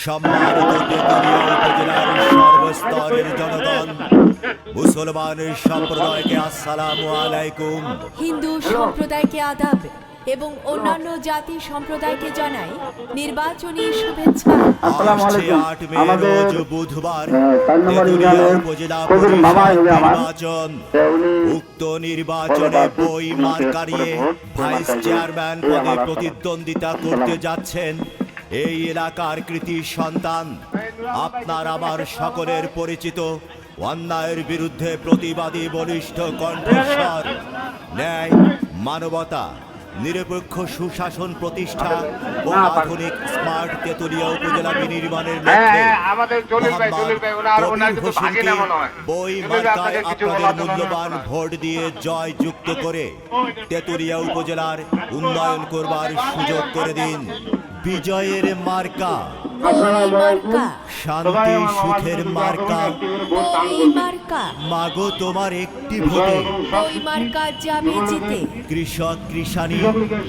সম্মানিত তেতুলিয়া উপজেলার সর্বস্তরের জনগণ, মুসলমান সম্প্রদায়কে আসসালামু আলাইকুম, হিন্দু সম্প্রদায়কে আদাব এবং অন্যান্য জাতি সম্প্রদায়কে জানাই নির্বাচনী শুভেচ্ছা। আসছে 8 মে রোজ বুধবার তেতুলিয়া উপজেলা পরিষদ নির্বাচন। উক্ত নির্বাচনে বই মার্কারিয়ে ভাইস চেয়ারম্যান পদে প্রতিদ্বন্দ্বিতা করতে যাচ্ছেন এই এলাকার কৃতি সন্তান, আপনার আমার সকলের পরিচিত অন্যায়ের বিরুদ্ধে প্রতিবাদী বলিষ্ঠ কণ্ঠস্বর, ন্যায়, মানবতা, নিরপেক্ষ সুশাসন প্রতিষ্ঠা ও আধুনিক স্মার্ট তেতুলিয়া উপজেলা বিনির্মাণের লক্ষ্যে বই মার্কায় আপনাদের মূল্যবান ভোট দিয়ে জয় যুক্ত করে তেতুলিয়া উপজেলার উন্নয়ন করবার সুযোগ করে দিন। বিজয়ের মার্কা, শান্তি সুখের মার্কা, মাগো তোমার একটি ভোটে যাবে জিতে। কৃষক, কৃষানী,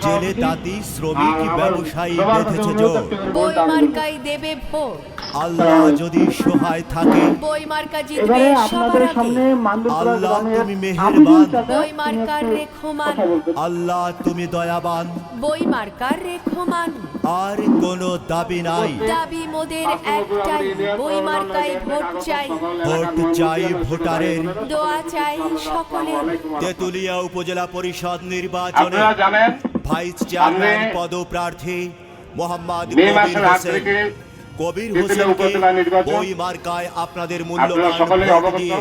জেলে, তাঁতি, শ্রমিক, ব্যবসায়ী বেঁধেছে জোর। বই মার্কায় দেবে ভোট। আল্লাহ যদি সহায় থাকে, বই মার্কা জিতবে সবার আগে। আল্লাহ তুমি মেহেরবান, বই মার্কার রেখমান। আল্লাহ তুমি দয়াবান, বই মার্কার রেখমান। আর কোনো দাবি নাই, দাবি মোদের একটাই, বই মার্কায় ভোট চাই। ভোট চাই ভোটারের, দোয়া চাই সকলের। তেতুলিয়া উপজেলা পরিষদ নির্বাচনে ভাইস চেয়ারম্যান পদপ্রার্থী মোহাম্মদ কবির হোসেনকে বই মার্কায় আপনাদের মূল্যবান ভোট দিয়ে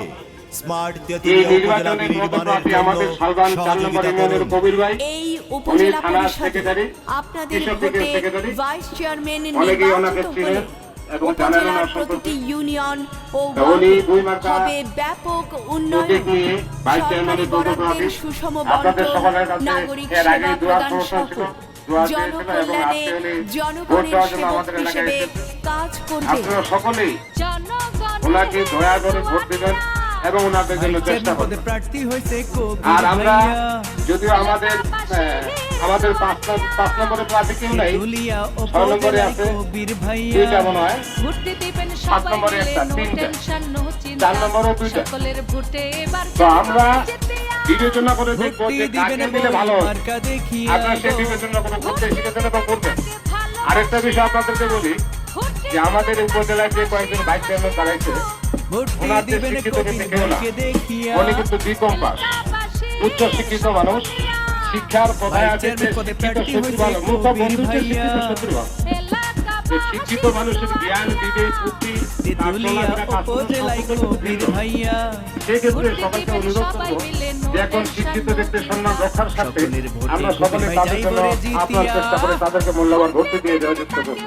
স্মার্ট তেতুলিয়া উপজেলা নির্মাণের জন্য সহযোগিতা করুন। এই উপজেলা পরিষদে আপনাদের ভোটে ভাইস চেয়ারম্যান নির্বাচিত হলে উপজেলার প্রতিটি ইউনিয়ন ও ওয়ার্ডে হবে ব্যাপক উন্নয়ন, সরকারি বরাদ্দের সুষম বণ্টন, নাগরিক সেবা প্রদান সহ জনকল্যাণে জনগণের সেবক হিসেবে কাজ করবে। আপনারা সকলেই ওনাকে দয়া করে ভোট দেবেন এবং ওনাদের জন্য চেষ্টা করবেন। আর আমরা যদিও আমাদের 5 নম্বরে প্রার্থী কেউ নাই, 6 নম্বরে আছে দুইটা মনে হয়, 5 নম্বরে একটা, 3টা, 4 নম্বরে 2টা। তো আমরা বিবেচনা করে দেখবো যে কাকে দিলে ভালো হবে। আপনারা সেই বিবেচনা করে করতে শিখেছেন এবং করবেন। আরেকটা বিষয় আপনাদেরকে বলি যে আমাদের উপজেলায় যে কয়েকজন ভাইস চেয়ারম্যান দাঁড়াইছে, ওনাদের শিক্ষিত ব্যক্তি কেউ না, উনি কিন্তু বিকম পাস, উচ্চ শিক্ষিত মানুষ। শিক্ষার কথায় আছে যে শিক্ষিত শত্রু ভালো, মূর্খ বন্ধু যে শিক্ষিত শত্রু ভালো। শিক্ষিত মানুষের জ্ঞান, বিবেক, বুদ্ধি, সেক্ষেত্রে সবাইকে অনুরোধ করবো যে এখন শিক্ষিত ব্যক্তির সম্মান রক্ষার স্বার্থে আমরা সকলে তাদের জন্য আপনার চেষ্টা করে তাদেরকে মূল্যবান ভর্তি দিয়ে দেওয়া যুক্ত করবো।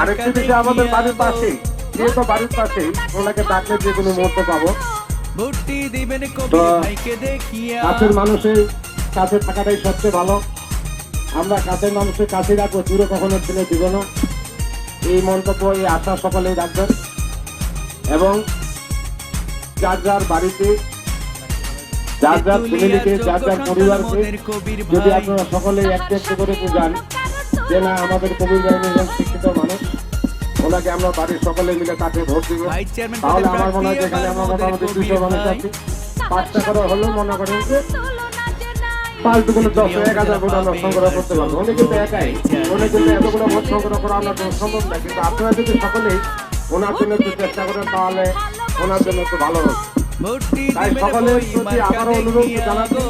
আরেকটি বিষয়, আমাদের বাড়ির পাশে, যেহেতু বাড়ির পাশে ওনাকে ডাকলে যে কোনো মুহূর্তে পাবো। কাছের মানুষের কাছে থাকাটাই সবচেয়ে ভালো। আমরা কাছের মানুষের কাছে রাখবো, দূরে কখনো ফেলে দিব না। এই মন্তব্য, এই আশা সকলেই রাখবেন এবং যার যার বাড়িতে, যার যার ফ্যামিলিকে, যার যার পরিবারকে যদি আপনারা সকলেই একটু করে বুঝান যে না, আমাদের কবির ভাই একজন শিক্ষিত মানুষ, ওনাকে আমরা বাড়ির সকলে মিলে তাকে ভোট দিব, তাহলে আমার মনে হয় যেখানে আমরা মোটামুটি 200 মানুষ আছি, 5টা করে হলেও মনে করেন যে 5 দুগুণে 10, 1000 ভোট আমরা সংগ্রহ করতে পারবো। উনি কিন্তু একাই, উনি কিন্তু এতগুলো ভোট সংগ্রহ করা আমরা সম্ভব না, কিন্তু আপনারা যদি সকলেই ওনার জন্য একটু চেষ্টা করেন তাহলে ওনার জন্য একটু ভালো হবে। তাই সকলের প্রতি আবারও অনুরোধ জানাচ্ছি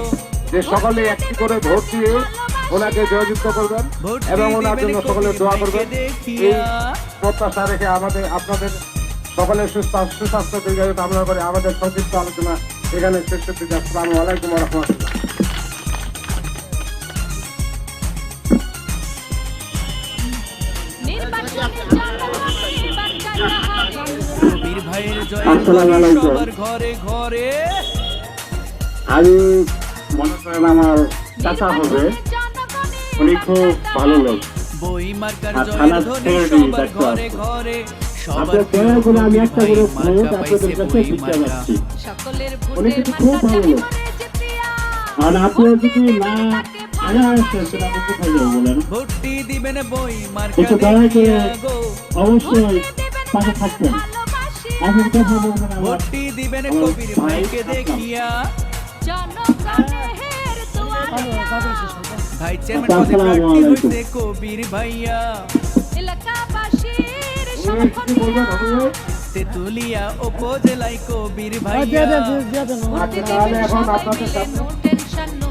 যে সকলে একটি করে ভোট দিয়ে ওনাকে জয়যুক্ত করবেন এবং ওনার জন্য সকলে দোয়া করবেন। এই প্রত্যাশা রেখে আপনাদের সকলের সুস্বাস্থ্য দীর্ঘায়ু কামনা করে আমাদের সংক্ষিপ্ত আলোচনা এখানে শেষ করতে যাচ্ছি। আসসালামু আলাইকুম ওয়া রাহমাতুল্লাহ। আমি মনে করেন আমার চাচা হবে, উনি খুব ভালো লোক, আর থানার সেক্রেটারি দায়িত্ব আছে। আপনার দয়া করে আমি একটা করে ভোট আপনাদের কাছে দিতে যাচ্ছি। উনি কিন্তু খুব ভালো লোক, আর আপনারা যদি না ভোটটি দিবেন বই মার্কা একটু দয়া করে দেখিয়া গো অবশ্যই পাশে থাকবেন। এখন কথা বলবেন আমার ভোটটি দিবেন কবির ভাইকে দেখিয়া ভাই চেয়ারম্যান পদে প্রার্থী হইছে কবির ভাইয়া কি বলবেন অভিযোগ? তেতুলিয়া উপজেলায় কবির ভাইয়া তাহলে এখন আপনাদের সামনে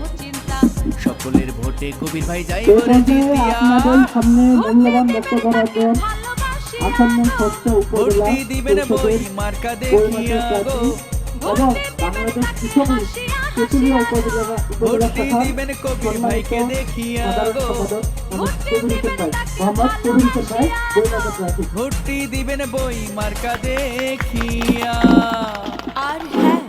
সকলের ভোটে কবির ভাই যাই এই করে মুহূর্তে জিতিয়া আপনাদের সামনে মূল্যবান বক্তব্য রাখবেন আসন্ন স্বচ্ছ উপজেলা ভোটটি দিবেন বই পরিষদের মার্কা পরিণত দেখিয়া গো প্রার্থী এবং বাংলাদেশ কৃষক তেঁতুলিয়া উপজেলা ভোটটি শাখার দিবেন কবির ভাইকে দেখিয়া সাধারণ গো সম্পাদক কবির হোসেন ভাই মোহাম্মদ কবির হোসেন ভাই পরিণত প্রার্থী। ভোটটি দিবেন বই মার্কা দেখিয়া আর হ্যাঁ,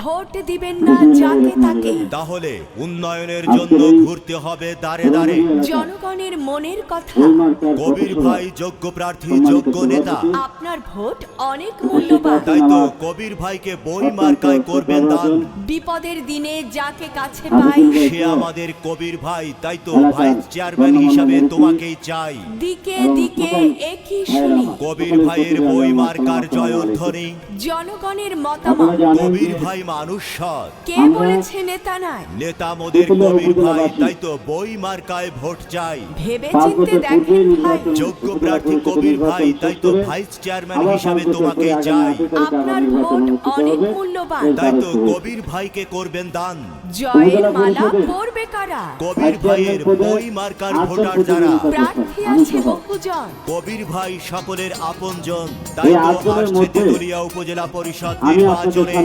ভোট দিবেন না যাকে তাকে। তাহলে উন্নয়নের জন্য ঘুরতে হবে দাঁড়ে দাঁড়ে। জনগণের মনের কথা। এই মার্কার কবির ভাই যোগ্য প্রার্থী, যোগ্য নেতা। আপনার ভোট অনেক মূল্যবান। তাই তো কবির ভাইকে বই মার্কায় করবেন দান। বিপদের দিনে যাকে কাছে পাই, সে আমাদের কবির ভাই, তাই তো ভাইস চেয়ারম্যান হিসাবে তোমাকেই চাই। দিকে দিকে একই শুনি। কবির ভাইয়ের বই মার্কার জয়ধ্বনি। জনগণের আপনারা মতামত। জানেন কবির যে ভাই মানুষ সৎ, কে বলেছে নেতা নয়? নেতা মোদের কবির ভাই, তাই তো বই মার্কায় ভোট চাই। ভেবে চিনতে দেখেন ভাই, যোগ্য প্রার্থী কবির ভাই, তাই তো ভাইস চেয়ারম্যান হিসাবে তোমাকেই চাই। আপনার ভোট অনেক মূল্যবান। তাই তো কবির ভাইকে করবেন দান। জয়ের মালা পরবে কারা? কবির ভাইয়ের বই মার্কার ভোটার যারা। প্রার্থী আছে বহুজন। কবির ভাই সকলের আপনজন, তাই তো আসছে তেতুলিয়া উপজেলা পরিষদ নির্বাচনে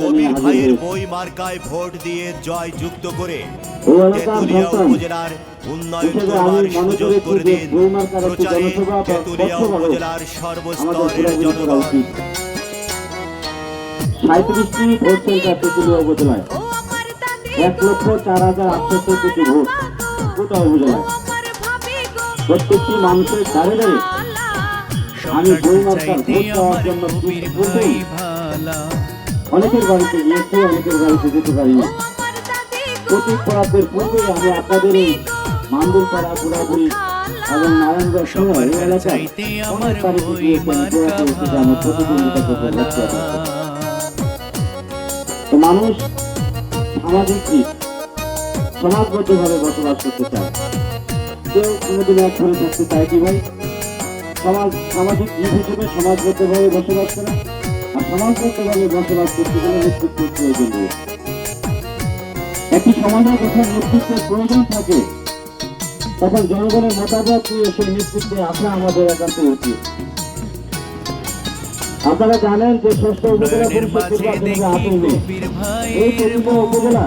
কবির ভাইয়ের বই মার্কায় ভোট দিয়ে জয় যুক্ত করে তেতুলিয়া উপজেলার উন্নয়ন করবার সুযোগ করে দিন। প্রচারে তেতুলিয়া উপজেলার সর্বস্তরের জনগণ। 37টি ভোট সেন্টার তেঁতুলিয়া উপজেলায়, ও আমার দাদি 1,04,814টি ভোট গোটা উপজেলায়। আমার ভাবি গো প্রত্যেকটি মানুষের দাঁড়িয়ে দাঁড়িয়ে আমি বই মার্কার চাইতে ভোট দেওয়ার আমার জন্য কবির ভাই ভালা অনেকের বাড়িতে গিয়েছি, অনেকের বাড়িতে যেতে পারিনি। আমার দাদি গো প্রতীক পড়াদের পূর্বে আমি আপনাদের এই মান্দুরপাড়া ঘোরাঘুরি এবং নারায়ণগঞ্জ সহ সবার এই এলাকায় চাইতে আমার অনেক বাড়িতে বই গিয়েছি, আমি মার্কা দোয়া করেছি যে আমি প্রতিদ্বন্দ্বিতা করবো ভোট দেওয়ার জন্য। তো মানুষ সামাজিক দিক সমাজবদ্ধভাবে বসবাস করতে চায়। কেউ কোনোদিন এক ঘরে থাকতে চায় কি ভাই? সামাজিক জীব হিসেবে সমাজবদ্ধভাবে বসবাস করে, আর সমাজবদ্ধভাবে বসবাস করতে গেলে নেতৃত্বের প্রয়োজন রয়েছে। একটি সমাজের যখন নেতৃত্বের প্রয়োজন থাকে তখন জনগণের মতামত নিয়ে সেই নেতৃত্বে আসা আমাদের একান্ত উচিত। আপনারা জানেন যে ষষ্ঠ উপজেলা নয়নের পরিষদ মাঝে নির্বাচনে দেখি 8 মে কবির এই ভাইয়ের তেঁতুলিয়া উপজেলা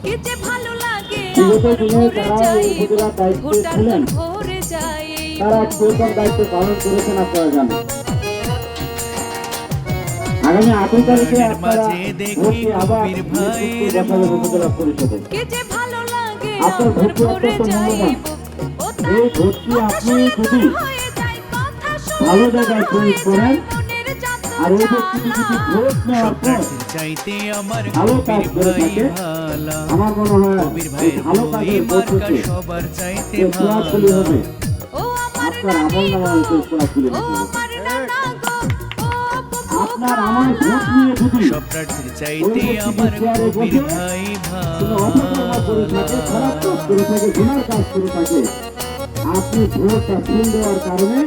কি যে ভালো লাগে বিগত আমার দিনে ভরে যারা যায় এই উপজেলার দায়িত্বে ভোটার ছিলেন ভরে যায় তারা কিরকম দায়িত্ব পালন করেছেন আপনারা জানেন। আগামী 8 তারিখে নয়নের আপনারা মাঝে দেখি ভোটে আবার কবির ভাইয়ের নেতৃত্ব বসাবেন উপজেলা পরিষদে। কি যে ভালো লাগে আপনার আমার ভোটটি ভরে অত্যন্ত যায় মূল্যবান। ও এই ভোটটি আপনি যদি ভালো জায়গায় প্রয়োগ করেন আর এই ব্যক্তিটি যদি ভোট নেওয়ার পর প্রার্থীর চাইতে আমার ভালো কাজ কবির করে ভাই থাকে, ভালা আমার মনে হয় কবির এই ভাইয়ের ভালো বই কাজের মার্কা পদ্ধতি সবার চাইতে যে সোয়াশগুলি ভালা হবে আপনার আমল নামায় সেই সোয়াশগুলি হবে। আপনার আমার ভোট নিয়ে যদি সব প্রার্থীর চাইতে আমার কবির ভাই কোনো অপকর্ম করে থাকে, খারাপ কাজ করে থাকে, গুনার কাজ করে থাকে, আপনি ভোটটা ফেল দেওয়ার কারণে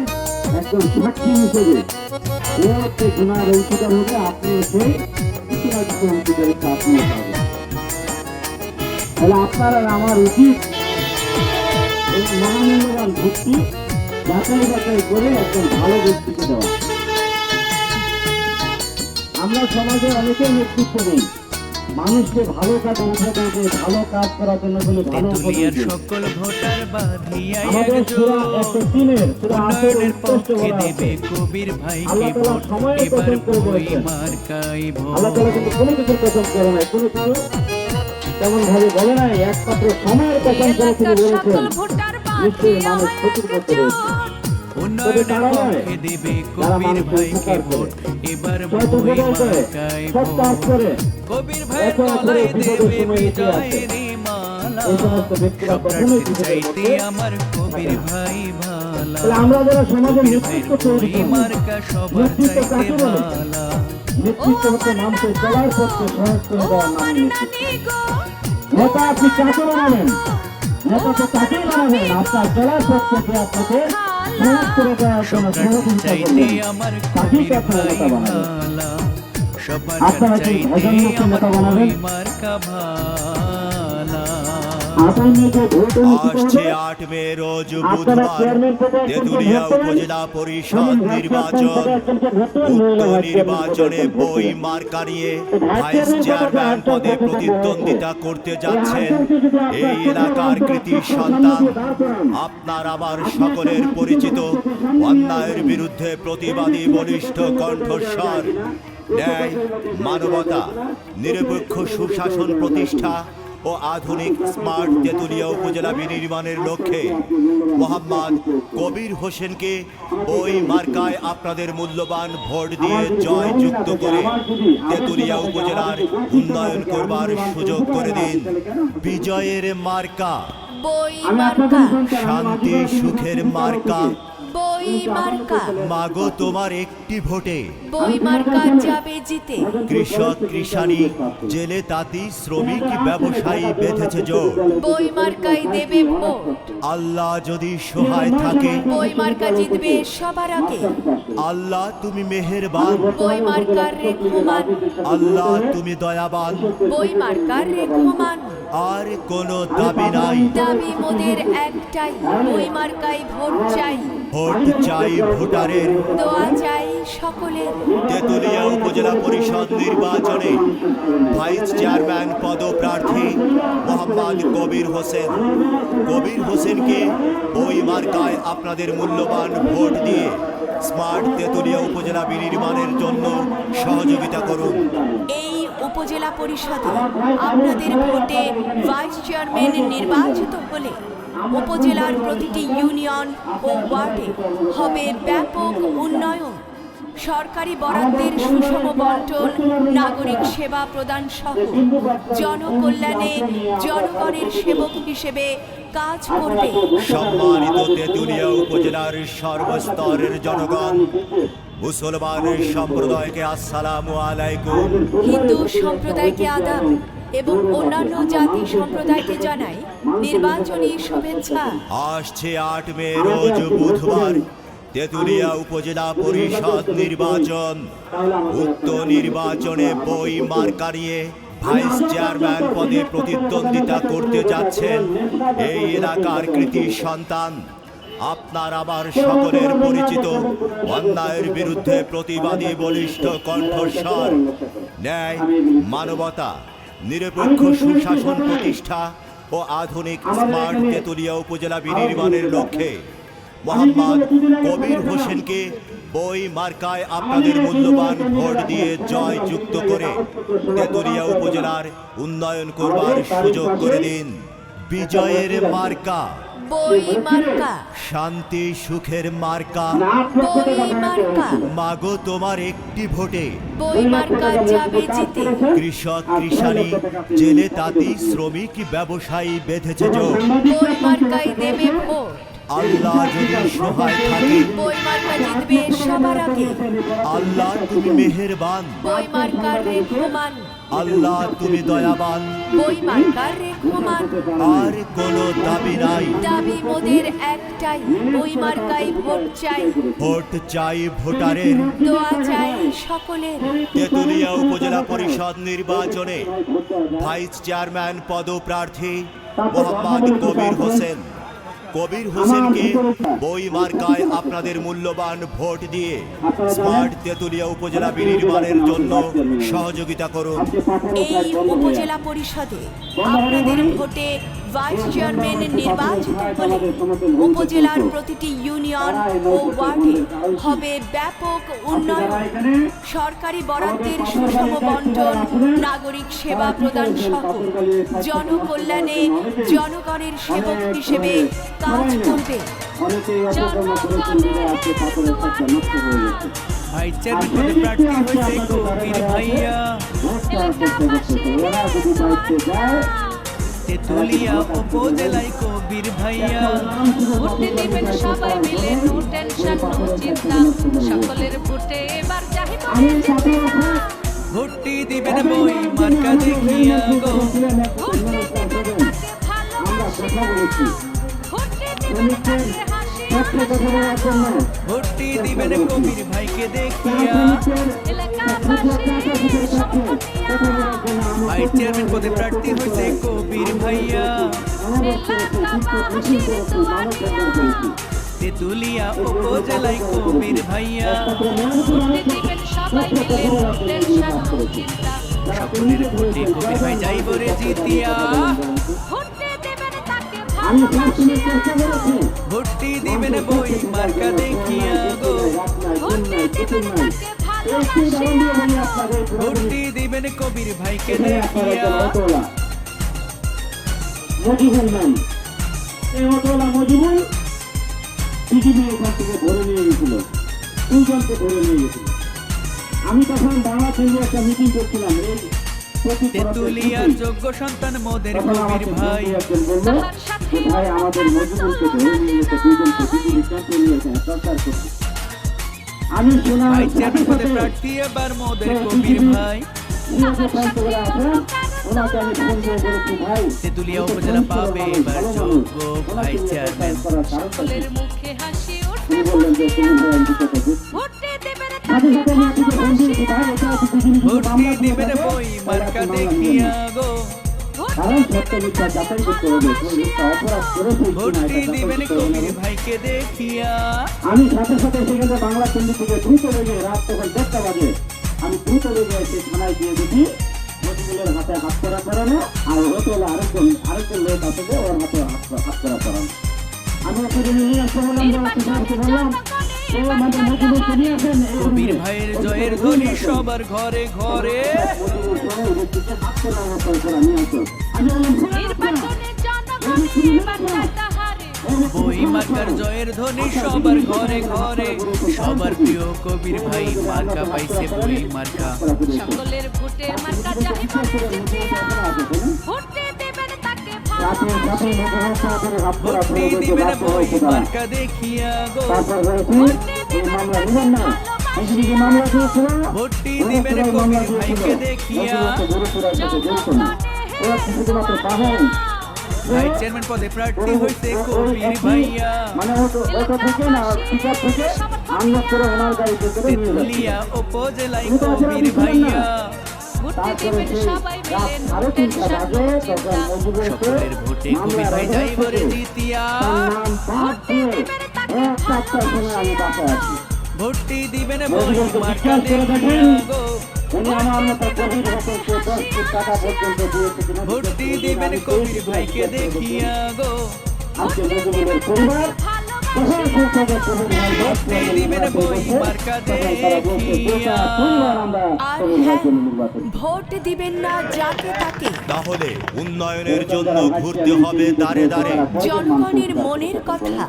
একজন সাক্ষী হিসেবে ভোটে গুনার অংশীদার হবে, আপনি সেই কিছু না কিছু অংশীদারিত্ব আপনিও পাবেন। তাহলে আপনার আর আমার উচিত এই মহামূল্যবান ভোটটি যাচাই বাছাই করে একজন ভালো ব্যক্তিকে দেওয়া। আমরা সমাজে অনেকেই নেতৃত্ব দিই, মানুষকে ভালো কাজে উঠাতে হবে, ভালো কাজ করার জন্য বলে ভালো উপদেশ তেতুলিয়ার দিই। সকল ভোটার বাঁধিয়া আমাদের একজোট সূরা 103 সূরা 8 উন্নয়নের স্পষ্ট পক্ষে বলা আছে। দেবে কবির ভাইকে আল্লাহ তাআলা ভোট সময়ের এবার কসম করে বই বলেছেন। মার্কাই আল্লাহ ভোট তাআলা কিন্তু কোনো কিছুর কসম করে নাই, কোনো কিছু তেমন ভাবে বলে নাই, একমাত্র সময়ের কসম করে তিনি বলেছেন নিশ্চয়ই মানুষ ক্ষতির পথে রয়েছে। উন্নয়নের তারা নয়, পক্ষে দেবে যারা কবির মানুষের ভাইকে উপকার ভোট করে, এবার সৎ বই উপকার করে, মার্কাই সৎ কাজ ভোট করে, কবির ভাইয়ের একে অপরের গলায় বিপদের দেবে সময় এগিয়ে আসে। বিজয়ের মালা ভালা এই সমস্ত ব্যক্তিরা সব কখনোই প্রার্থীর বিপদে চাইতে পড়তে আমার কবির ভাই ভালা তাহলে আমরা যারা সমাজে কবির ভাইয়ের নেতৃত্ব তৈরি বই করব, মার্কা সবার নেতৃত্ব চাইতে কাকে বলে? ভালা নেতৃত্ব হচ্ছে মানুষের চলার পথকে সহজ করে দেওয়ার নাম আমার নেতৃত্ব। নানি গো নেতা আপনি কাকে বানাবেন? নেতা তো তাকেই বানাবেন আপনার চলার পথ থেকে আপনাকে সহজ করে দেওয়ার জন্য সব প্রার্থীর সহযোগিতা চাইতে করবেন। আমার তাকেই কবির তো আপনার ভাই নেতা বানাবেন। ভালা সবার আপনারা কি চাইতে ভজনমুখী আমার নেতা বানাবেন? বই মার্কা ভালা আগামী যে ভোট অনুষ্ঠিত আসছে হবে, 8 মে রোজ আপনারা বুধবার চেয়ারম্যান পদে একজনকে তেঁতুলিয়া ভোট করবেন, উপজেলা পরিষদ এবং ভাইস নির্বাচন। চেয়ারম্যান পদে একজনকে ভোট করবেন, মহিলা ভাইস চেয়ারম্যান উক্ত নির্বাচনে পদে বই একজনকে। মার্কা নিয়ে ভাইস ভাইস চেয়ারম্যান চেয়ারম্যান পদে পদে প্রতিদ্বন্দ্বিতা করতে যাচ্ছেন এই এলাকার কৃতি সন্তান আপনার আমার সকলের পরিচিত অন্যায়ের বিরুদ্ধে প্রতিবাদী বলিষ্ঠ কণ্ঠস্বর, ন্যায়, মানবতা, নিরপেক্ষ সুশাসন প্রতিষ্ঠা ও আধুনিক স্মার্ট তেঁতুলিয়া উপজেলা বিনির্মাণের লক্ষ্যে মোহাম্মদ কবির হোসেনকে ওই মার্কায় আপনাদের মূল্যবান ভোট দিয়ে জয়যুক্ত করে তেঁতুলিয়া উপজেলার উন্নয়ন করবার সুযোগ করে দিন। বিজয়ের মার্কা, বই মার্কা শান্তি সুখের মার্কা, বই মার্কা মাগো তোমার একটি ভোটে বই মার্কা যাবে জিতে কৃষক কৃষানি জেলে তাঁতি শ্রমিক ব্যবসায়ী বেঁধেছে জোর। বই মার্কাই দেবে ভোট আল্লাহ যদি সহায় থাকে, বই মার্কা জিতবে সবার আগে আল্লাহ তুমি মেহেরবান, বই মার্কার রেখমান আল্লাহ তুমি দয়াবান, বই মার্কার রেখমান আর কোনো দাবি নাই। দাবি মোদের একটাই বই মার্কাই ভোট চাই ভোট চাই ভোটারের। দোয়া চাই সকলের তেঁতুলিয়া উপজেলা পরিষদ নির্বাচনে ভাইস চেয়ারম্যান পদপ্রার্থী মোহাম্মদ কবির হোসেন। কবির হোসেনকে ওই মার্কায় আপনাদের মূল্যবান ভোট দিয়ে স্মার্ট তেঁতুলিয়া উপজেলা বিনির্মাণের জন্য সহযোগিতা করুন। এই উপজেলা পরিষদে আপনাদের ভোটে ভাইস চেয়ারম্যান নির্বাচিত হলে উপজেলার প্রতিটি ইউনিয়ন ও ওয়ার্ডে হবে ব্যাপক উন্নয়ন, সরকারি বরাদ্দের সুষম বণ্টন, নাগরিক সেবা প্রদান সহ জনকল্যাণে জনগণের সেবক হিসেবে কাজ করবে। সম্মানিত তেঁতুলিয়া উপজেলার সর্বস্তরের জনগণ, মুসলমান সম্প্রদায়কে আসসালামু আলাইকুম। হিন্দু সম্প্রদায়কে আদাব এবং অন্যান্য জাতি সম্প্রদায়কে জানাই নির্বাচনী শুভেচ্ছা। আসছে 8 মে রোজ বুধবার তেঁতুলিয়া উপজেলা পরিষদ নির্বাচন। উক্ত নির্বাচনে বই মার্কা নিয়ে ভাইস চেয়ারম্যান পদে প্রতিদ্বন্দ্বিতা করতে যাচ্ছেন এই এলাকার কৃতি সন্তান আপনার আমার সকলের পরিচিত অন্যায়ের বিরুদ্ধে প্রতিবাদী বলিষ্ঠ কণ্ঠস্বর, ন্যায়, মানবতা, নিরপেক্ষ সুশাসন প্রতিষ্ঠা ও আধুনিক স্মার্ট তেঁতুলিয়া উপজেলা বিনির্মাণের লক্ষ্যে মোহাম্মদ কবির হোসেনকে বই মার্কায় আপনাদের মূল্যবান ভোট দিয়ে জয়যুক্ত করে তেঁতুলিয়া উপজেলার উন্নয়ন করবার সুযোগ করে দিন। বিজয়ের মার্কা, বই মার্কা শান্তি সুখের মার্কা, বই মার্কা মাগো তোমার একটি ভোটে বই মার্কা যাবে জিতে কৃষক কৃষানি জেলে তাঁতি শ্রমিক ব্যবসায়ী বেঁধেছে জোর। বই মার্কাই দেবে ভোট আল্লাহ যদি সহায় থাকে, বই মার্কা জিতবে সবার আগে আল্লাহ তুমি মেহেরবান, বই মার্কার রেখমান আল্লাহ তুমি দয়াবান, বই মার্কার রেখমান আর কোনো দাবি নাই। দাবি মোদের একটাই বই মার্কাই ভোট চাই ভোট চাই ভোটারের। দোয়া চাই সকলের তেঁতুলিয়া উপজেলা পরিষদ নির্বাচনে ভাইস চেয়ারম্যান পদপ্রার্থী মোহাম্মদ কবির হোসেন। কবির হোসেনকে বই মার্কায় আপনাদের মূল্যবান ভোট দিয়ে স্মার্ট তেঁতুলিয়া উপজেলা বিনির্মাণের জন্য সহযোগিতা করুন। এই উপজেলা পরিষদে আপনাদের ভোটে ভাইস চেয়ারম্যান নির্বাচিত হলে উপজেলার প্রতিটি ইউনিয়ন ও ওয়ার্ডে হবে ব্যাপক উন্নয়ন, সরকারি বরাদ্দের সুষম বণ্টন, নাগরিক সেবা প্রদান সহ জনকল্যাণে জনগণের সেবক হিসেবে কাজ করবে। অনেকেই অপকর্ম করেছেন বলে আজকে তাদের একটা নষ্ট হয়ে গেছে। ভাইস চেয়ারম্যান পদে প্রার্থী হয়েছে কবির ভাইয়া। ওরা যদি দায়িত্বে যায় তেতুলিয়া উপজেলায় কবির ভাইয়া ভোট দিবেন সবাই মিলে, নো টেনশন নো চিন্তা, সকলের ভোটে এবার চাহিব ভোটটি দিবেন বই মার্কা দেখিয়া গো ভোটটি দিবেন কবির ভাইকে দেখিয়া ভাইস চেয়ারম্যান পদে প্রার্থী হয়েছে কবির ভাইয়া তেতুলিয়া উপজেলায় কবির ভাইয়া সকলের ভোটে কবির ভাই যাইব রে জিতিয়া ভোটটি দিবেন বই মার্কা দেখিয়া গো ভোটটি দিবেন কবির ভাইকে দেখিয়া মজিবুল নাম এই অটোলা মজিবুল পৃথিবী এখান থেকে ধরে নিয়ে গেছিল, দুজনকে ধরে নিয়ে গেছিল। আমি তখন বাংলা কেন্দ্রে একটা মিটিং করছিলাম, এই তেতুলিয়ার যোগ্য সন্তান মোদের কবির ভাই ভাই আমাদের মজিবুলকে ধরে নিয়ে গেছে, দুজনকে পৃথিবী ক্যাম্পে নিয়েছে সরকার করছে। আমি শোনার ভাইস চেয়ারম্যান পদে প্রার্থী এবার মোদের কবির ভাই ওনাকে আমি ফোন দিয়ে বলেছি, ভাই তেতুলিয়া উপজেলা পাবে এবার যোগ্য ভাইস চেয়ারম্যান সকলের মুখে হাসি তিনি বললেন যে তুমি ভোটে দেবেন ভোটটি দিবেন বই মার্কা দেখিয়া গো কারণ সত্য মিথ্যা যাচাই করতে হবে, কোন মিথ্যা অপরাধ করেছে ভোটটি দিবেন কবির ভাইকে দেখিয়া আমি সাথে সাথে সেখানে বাংলা কেন্দ্র থেকে দ্রুত লেগে রাত তখন 10টা বাজে আমি দ্রুত লেগে এসে থানায় গিয়ে দেখি মজিবুলের হাতে হাত করা করানো আর ওতলা আরেকজন লোক আছে যে ওর হাতে হাত করা করানো। আমি ওকে নিয়ে আসতে বললাম, আমাদের মজিবুলকে নিয়ে আসেন, কবির ভাইয়ের জয়ের ধ্বনি সবার ঘরে ঘরে হাত করা নিয়ে আসো। আমি বললাম বই মার্কার জয়ের ধ্বনি সবার ঘরে ঘরে সবার প্রিয় কবির ভাই মার্কা পাইছে বই মার্কা সকলের ভোটে মার্কা চাহিব ভোটে দেবেন তাকে ভোটটি দিবেন বই মার্কা দেখিয়া গো ভোটটি দিবেন কবির ভাইকে দেখিয়া ভাইস চেয়ারম্যান পদে প্রার্থী হয়েছে কবির ভাইয়া মানে ওটা থেকে না টিকার থেকে আমরা করে ওনার গাড়িতে করে নিয়ে যাচ্ছি। তেতুলিয়া উপজেলায় কবির ভাইয়া তারপরে সেই রাত 3:30 বাজে তখন মজিবুলকে সকলের ভোটে কবির ভাই যাইব রে জিতিয়া নাম বাদ দিয়ে 1:00টার সময় আমি বাসায় আসি। ভোটটি দিবেন বই মার্কা দেখিয়া গো উনি আমার মতো গভীর হতে 10 কোটি টাকা পর্যন্ত দিয়েছে কিনা ভোটটি দিবেন কবির ভাইকে দেখিয়া গো আজকে মজিবুলের পরিবার ভোটটি দিবেন বই মার্কা দেখিয়া আর হ্যাঁ, ভোট দিবেন না যাকে তাকে, তাহলে উন্নয়নের জন্য ঘুরতে হবে দাঁড়ে দাঁড়ে। জনগণের মনের কথা।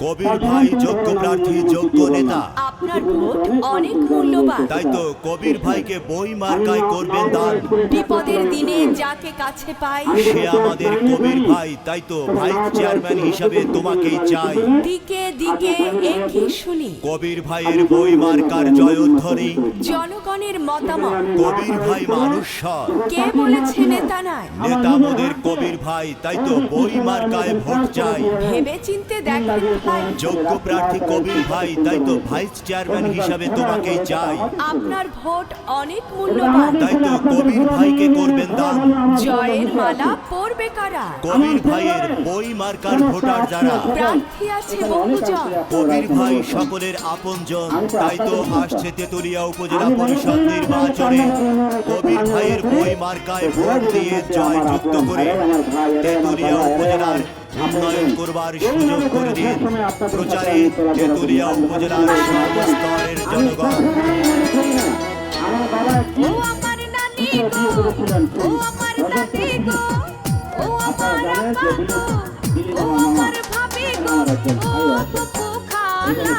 কবির ভাই যোগ্য প্রার্থী, যোগ্য নেতা, আপনার ভোট অনেক মূল্যবান। তাই তো কবির ভাইকে বই মার্কায় করবেন দান। বিপদের দিনে যাকে কাছে পাই, সে আমাদের কবির ভাই, তাই তো ভাইস চেয়ারম্যান হিসাবে তোমাকেই চাই। দিকে দিকে একই শুনি কবির ভাইয়ের বই মার্কার জয়ধ্বনি, জনগণের মতামত। কবির ভাই মানুষ সৎ, কে বলেছে নেতা নাই? নেতা মোদের কবির ভাই, তাই তো বই মার্কায় ভোট চাই। ভেবে চিনতে দেখেন ভাই, যোগ্য প্রার্থী কবির ভাই, তাই তো ভাইস চেয়ারম্যান হিসাবে তোমাকেই চাই। আপনার ভোট অনেক মূল্যবান। তাই তো কবির ভাইকে করবেন দান। জয়ের মালা পরবে কারা? কবির ভাইয়ের বই মার্কার ভোটার যারা। প্রার্থী আছে বহুজন, কবির ভাই সকলের আপনজন, তাই তো আসছে তেতুলিয়া উপজেলা পরিষদ নির্বাচনে। কবির ভাইয়ের বই মার্কায় ভোট দিয়ে জয় যুক্ত করে তেতুলিয়া উপজেলার উন্নয়ন করবার সুযোগ করে দিন। প্রচারে তেতুলিয়া উপজেলার সর্বস্তরের জনগণ। আমার বাবা ও আমার নানি গো, ও আমার দাদি গো, ও আমার আম্মা গো, ও আমার ভাবি গো, ও ফুফু খালা।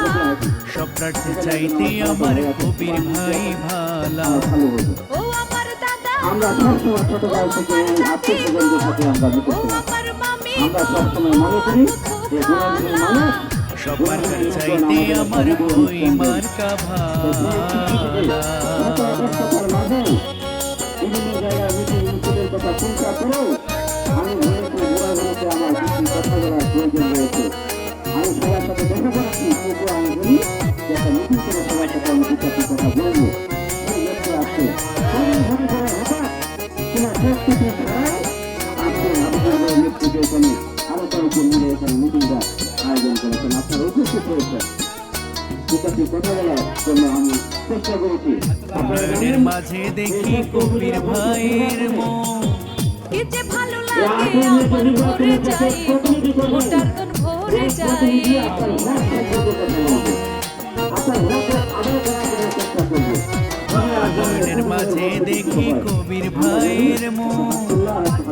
সব প্রার্থী চাইতে আমার কবির ভাই ভালা ও আমার দাদা আমরা সবসময় ছোটকাল থেকে আত্মীয়-স্বজনদের সাথে আমরা ও মিশেছিলাম। আমার মামি আমরা সবসময় মনে করি যে গুণাগুণী মানুষ সবার চাইতে আমার বই মার্কা ভালা এত অবস্থার মাঝে বিভিন্ন জায়গায় মিটিং মিছিলের কথা চিন্তা করেও আমি মনে করি গুণাগুণীতে আমার কিছু কথা বলার প্রয়োজন রয়েছে। আমি সবার সাথে দেখা করাচ্ছি, কিন্তু আমি বলি যে একটা মিটিং করে সবার সাথে আমি কিছু একটা কথা বলবো। এই লক্ষ্য আছে ঘরে ঘরে হঠাৎ কিনা প্রস্তুতি ছাড়াই আজকে হাবিবুল্লাহ নেতৃত্বে এখানে আলোচনা মিলে এখানে মিটিংটা আয়োজন করেছেন, আপনারা উপস্থিত হয়েছেন। দুটাটি কথা বলার জন্য আমি চেষ্টা করেছি। উন্নয়নের মাঝে দেখি কবির ভাইয়ের মন কি যে ভালো লাগে আমার ভরে যাই ভোটার তোর ভরে যাই উন্নয়নের মাঝে দেখি কবির ভাইয়ের মন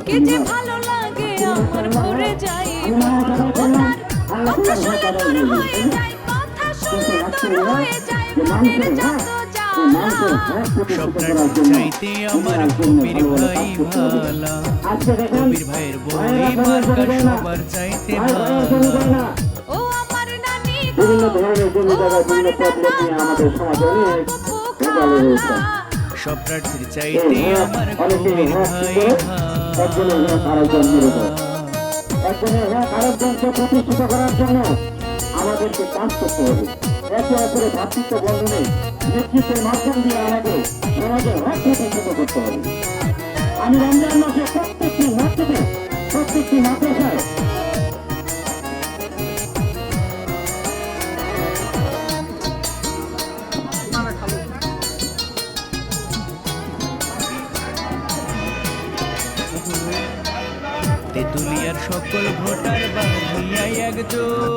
কি যে ভালো লাগে আমার ভরে যাই ভোটার কথা শুনে তোর হয়ে যায় কথা শুনে তোর হয়ে যায় মনের যত জ্বালা স্বপ্নের চাইতে আমার কবির ভাই ভালা কবির ভাইয়ের বই মার্কা সবার চাইতে ভালা ও আমার নানি বিভিন্ন ধরনের জমি জায়গায় বিভিন্ন প্রবলেম নিয়ে আমাদের সমাজে অনেক ভোগালে রয়েছে। সব প্রার্থীর চাইতে আমার অনেকে কবির হক ভাই করে একজনের হক আরেকজন মেরে দেয়। একজনের হক আরেকজনকে প্রতিষ্ঠিত করার জন্য আমাদেরকে কাজ করতে হবে। একে অপরের ভ্রাতৃত্ব বন্ধনে নেতৃত্বের মাধ্যম দিয়ে আমাদের সমাজের হক প্রতিষ্ঠিত করতে হবে। আমি রমজান মাসে প্রত্যেকটি মসজিদে প্রত্যেকটি মাদ্রাসায় তেতুলিয়ার সকল ভোটার বাহিয়া একজন